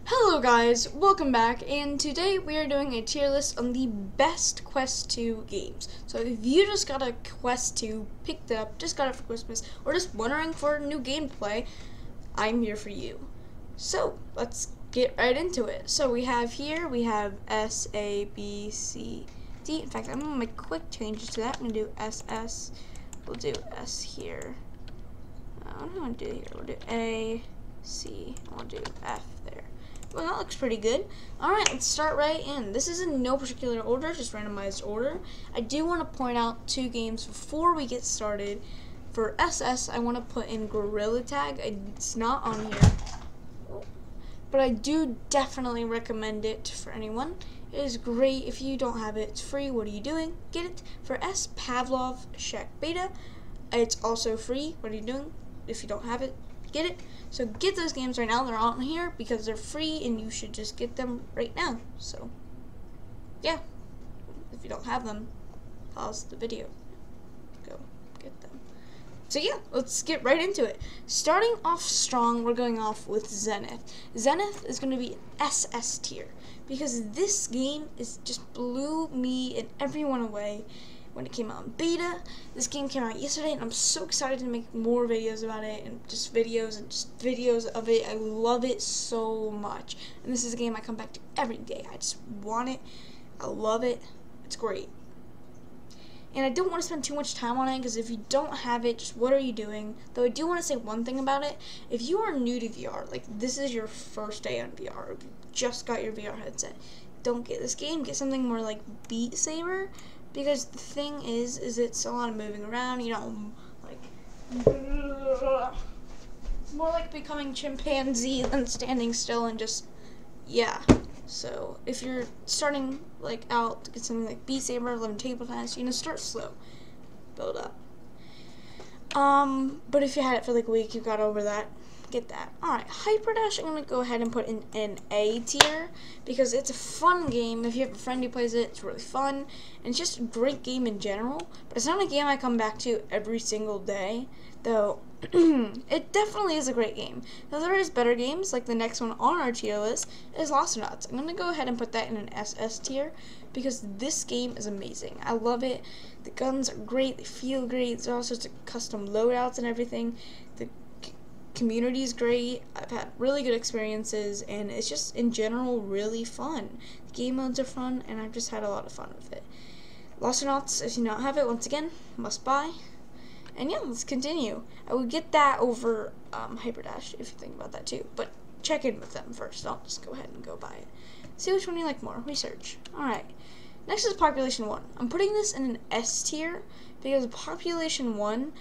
Hello guys, welcome back, and today we are doing a tier list on the best Quest 2 games. So if you just got a Quest 2, picked it up, just got it for Christmas, or just wondering for new gameplay, I'm here for you. So let's get right into it. So we have S, A, B, C, D. In fact, I'm going to make quick changes to that. I'm going to do SS. We'll do S here. What do I want to do here? We'll do A, C, and we'll do F there. Well, that looks pretty good. Alright, let's start right in. This is in no particular order, just randomized order. I do want to point out two games before we get started. For SS, I want to put in Gorilla Tag. It's not on here, but I do definitely recommend it for anyone. It is great. If you don't have it, it's free. What are you doing? Get it. For S, Pavlov Shack Beta. It's also free. What are you doing? If you don't have it, get it. So get those games right now. They're on here because they're free and you should just get them right now. So yeah, if you don't have them, pause the video, go get them. So yeah, let's get right into it. Starting off strong, we're going off with Zenith. Zenith is going to be an SS tier because this game just blew me and everyone away. When it came out in beta, this game came out yesterday, and I'm so excited to make more videos about it, and just videos of it. I love it so much, and this is a game I come back to every day. I just want it. I love it. It's great. And I don't want to spend too much time on it, because if you don't have it, just what are you doing? Though I do want to say one thing about it. If you are new to VR, like this is your first day on VR, or if you just got your VR headset, don't get this game. Get something more like Beat Saber. Because the thing is it's a lot of moving around, you know, like, it's more like becoming chimpanzee than standing still and just, yeah. So, if you're starting, like, out to get something like Beat Saber, 11 table tennis, you're gonna start slow, build up. But if you had it for, like, a week, you got over that. Get that. Alright, Hyperdash, I'm going to go ahead and put in an A tier because it's a fun game. If you have a friend who plays it, it's really fun. And it's just a great game in general. But it's not a game I come back to every single day, though it definitely is a great game. Now, there is better games, like the next one on our tier list is Lostronauts. I'm going to go ahead and put that in an SS tier because this game is amazing. I love it. The guns are great. They feel great. There's all sorts of custom loadouts and everything. The community is great. I've had really good experiences, and it's just in general really fun. The game modes are fun, and I've just had a lot of fun with it. Lostronauts, if you don't have it, once again, must buy. And yeah, let's continue. I would get that over Hyperdash if you think about that too, but check in with them first. Don't just go ahead and go buy it. See which one you like more. Research. Alright. Next is Population 1. I'm putting this in an S tier because Population 1,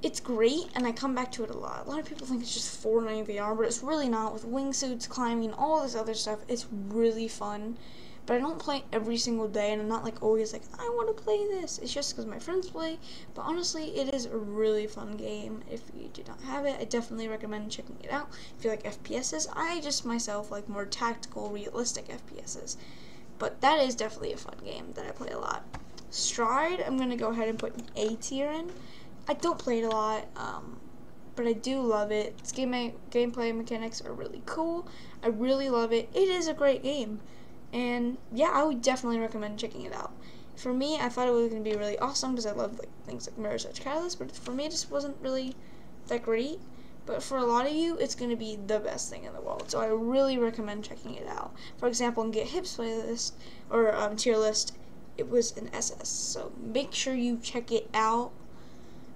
it's great, and I come back to it a lot. A lot of people think it's just Fortnite VR, but it's really not. With wingsuits, climbing, all this other stuff, it's really fun. But I don't play it every single day, and I'm not like always like, I want to play this. It's just because my friends play. But honestly, it is a really fun game. If you do not have it, I definitely recommend checking it out. If you like FPSs, I just myself like more tactical, realistic FPSs. But that is definitely a fun game that I play a lot. Stride, I'm going to go ahead and put an A tier in. I don't play it a lot, but I do love it. Its gameplay mechanics are really cool. I really love it. It is a great game. And yeah, I would definitely recommend checking it out. For me, I thought it was going to be really awesome because I love like things like Mirror's Edge Catalyst, but for me it just wasn't really that great. But for a lot of you, it's going to be the best thing in the world. So I really recommend checking it out. For example, in Get Hip's playlist, or tier list, it was an SS. So make sure you check it out.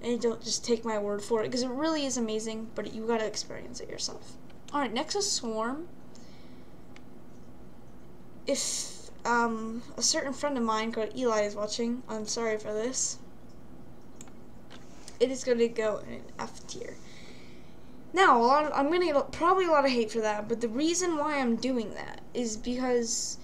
And don't just take my word for it, because it really is amazing, but you gotta experience it yourself. Alright, next is Swarm. If a certain friend of mine called Eli is watching, I'm sorry for this. It is gonna go in an F tier. Now, I'm gonna get probably a lot of hate for that, but the reason why I'm doing that is because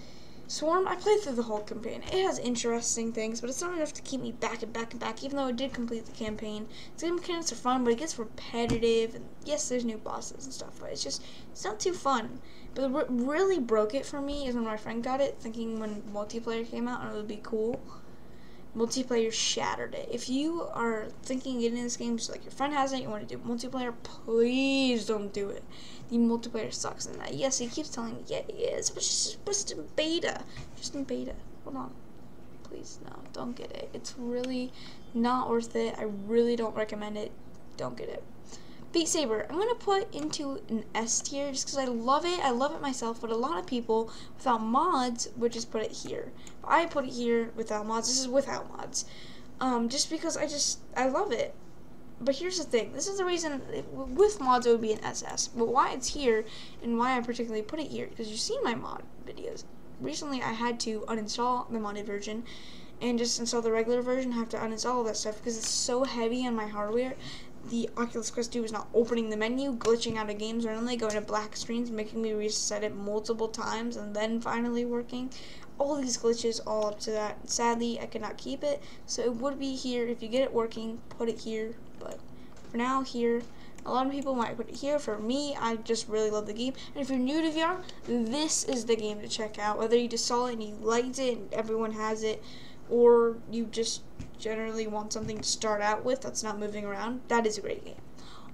Swarm, I played through the whole campaign. It has interesting things, but it's not enough to keep me back and back and back, even though I did complete the campaign. The game mechanics are fun, but it gets repetitive, and yes, there's new bosses and stuff, but it's not too fun. But what really broke it for me is when my friend got it, thinking when multiplayer came out and it would be cool. multiplayer shattered it. If you are thinking of getting in this game, just like your friend has it, you want to do multiplayer, please don't do it. The multiplayer sucks. And yes, he keeps telling me, yeah, it's just in beta. Just in beta. Hold on. Please, no, don't get it. It's really not worth it. I really don't recommend it. Don't get it. Beat Saber, I'm going to put into an S tier just because I love it. I love it myself, but a lot of people without mods would just put it here. But I put it here without mods. This is without mods. Just because I love it. But here's the thing. This is the reason, with mods it would be an SS. But why it's here and why I particularly put it here, because you've seen my mod videos. Recently I had to uninstall the modded version and just install the regular version. I have to uninstall all that stuff because it's so heavy on my hardware. The Oculus Quest 2 is not opening the menu, glitching out of games randomly, going to black screens, making me reset it multiple times, and then finally working. All these glitches all up to that. Sadly, I cannot keep it, so it would be here. If you get it working, put it here, but for now, here. A lot of people might put it here. For me, I just really love the game. And if you're new to VR, this is the game to check out. Whether you just saw it and you liked it and everyone has it, or you just generally want something to start out with that's not moving around, that is a great game.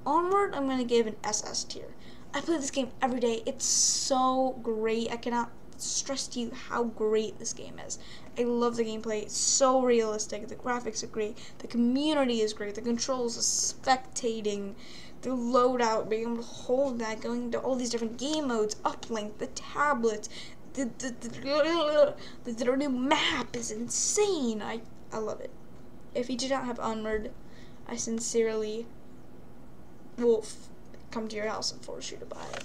Onward, I'm going to give an SS tier. I play this game every day. It's so great. I cannot stress to you how great this game is. I love the gameplay. It's so realistic. The graphics are great. The community is great. The controls, the spectating, the loadout, being able to hold that, going into all these different game modes, uplink, the tablets, the new map is insane. I love it. If you do not have Onward, I sincerely will come to your house and force you to buy it.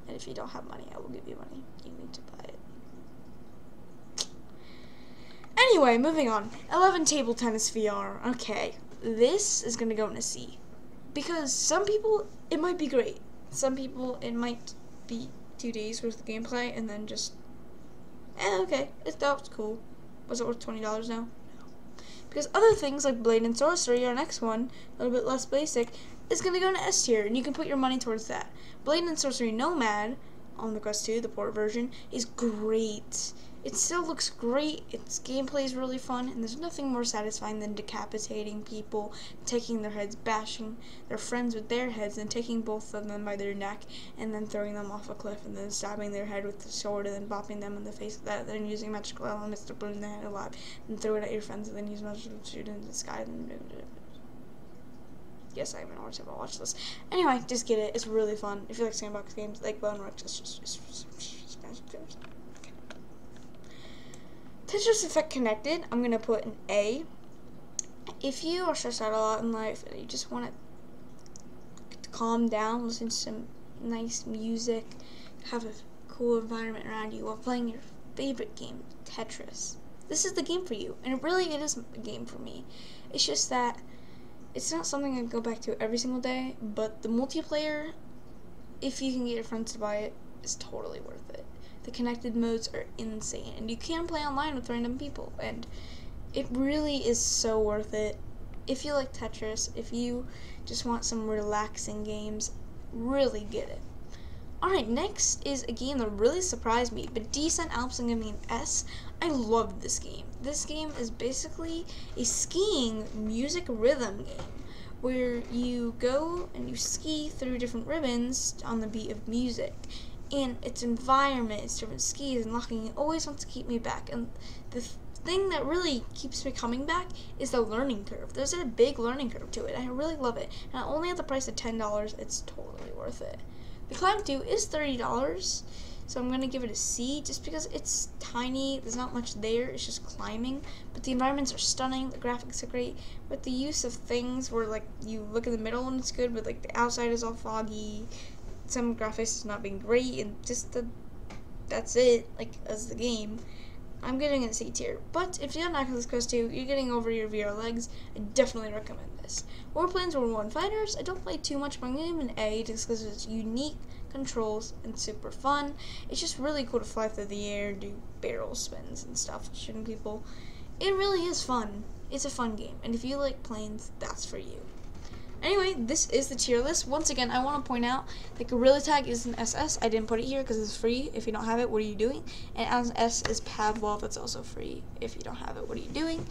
And if you don't have money, I will give you money. You need to buy it. Anyway, moving on. 11 Table Tennis VR. Okay, this is going to go in a C. Because some people, it might be great. Some people, it might be 2 days worth of gameplay and then just, okay, that was cool. Was it worth $20 now? Because other things like Blade and Sorcery, our next one, a little bit less basic, is going to go into S tier, and you can put your money towards that. Blade and Sorcery Nomad on the Quest 2, the port version, is great. It still looks great, its gameplay is really fun, and there's nothing more satisfying than decapitating people, taking their heads, bashing their friends with their heads, and taking both of them by their neck, and then throwing them off a cliff, and then stabbing their head with the sword, and then bopping them in the face with that, then using magical elements to burn their head alive, and throw it at your friends, and then use magic to shoot it into the sky, and yes, I have an hour to watch this. Anyway, just get it, it's really fun. If you like sandbox games, like Bone Works, it's just magic games. Tetris Effect Connected, I'm going to put an A. If you are stressed out a lot in life and you just want to calm down, listen to some nice music, have a cool environment around you while playing your favorite game, Tetris, this is the game for you. And it is a game for me. It's just that it's not something I go back to every single day, but the multiplayer, if you can get your friends to buy it, is totally worth it. The connected modes are insane, and you can play online with random people, and it really is so worth it. If you like Tetris, if you just want some relaxing games, really get it. Alright, next is a game that really surprised me, but Descent Alps and giving me an S. I love this game. This game is basically a skiing music rhythm game, where you go and you ski through different ribbons on the beat of music. And its environment, its different skis and locking, it always wants to keep me back. And the thing that really keeps me coming back is the learning curve. There's a big learning curve to it, and I really love it. And only at the price of $10, it's totally worth it. The Climb 2 is $30, so I'm going to give it a C just because it's tiny. There's not much there. It's just climbing. But the environments are stunning. The graphics are great. With the use of things where, like, you look in the middle and it's good, but, like, the outside is all foggy. Some graphics is not being great, and just that's it, like, as the game. I'm giving it a C tier. But if you have an Oculus Quest 2, you're getting over your VR legs, I definitely recommend this. Warplanes World 1 Fighters, I don't play too much, but I'm giving it an A just because it's unique controls and super fun. It's just really cool to fly through the air, do barrel spins and stuff, shooting people. It really is fun. It's a fun game, and if you like planes, that's for you. Anyway, this is the tier list. Once again, I want to point out that Gorilla Tag is an SS. I didn't put it here because it's free. If you don't have it, what are you doing? And as an S is Pavlov. That's also free. If you don't have it, what are you doing?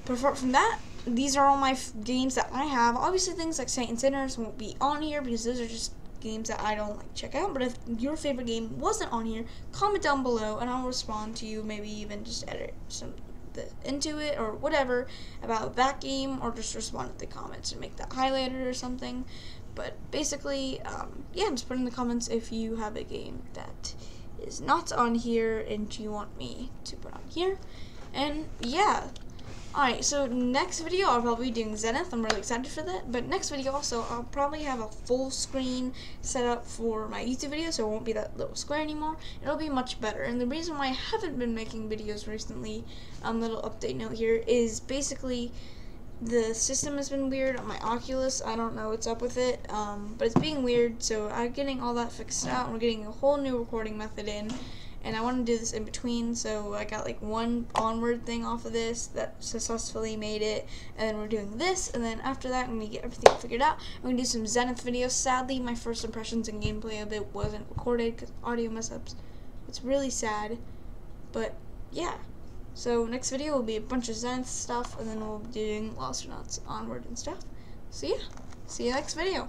But apart from that, these are all my games that I have. Obviously, things like Saint and Sinners won't be on here because those are just games that I don't like check out. But if your favorite game wasn't on here, comment down below and I'll respond to you. Maybe even just edit some into it or whatever about that game, or just respond to the comments and make that highlighted or something. But basically, yeah, just put in the comments if you have a game that is not on here and you want me to put on here. And yeah. Alright, so next video I'll probably be doing Zenith. I'm really excited for that. But next video also, I'll probably have a full screen set up for my YouTube video, so it won't be that little square anymore. It'll be much better. And the reason why I haven't been making videos recently, little update note here, is basically the system has been weird on my Oculus. I don't know what's up with it, but it's being weird, so I'm getting all that fixed out. We're getting a whole new recording method in. And I want to do this in between, so I got like one onward thing off of this that successfully made it, and then we're doing this, and then after that, when we get everything figured out, I'm going to do some Zenith videos. Sadly, my first impressions and gameplay of it wasn't recorded because audio mess-ups. It's really sad, but yeah. So next video will be a bunch of Zenith stuff, and then we'll be doing Lost Astronauts Onward and stuff. So yeah, see you next video.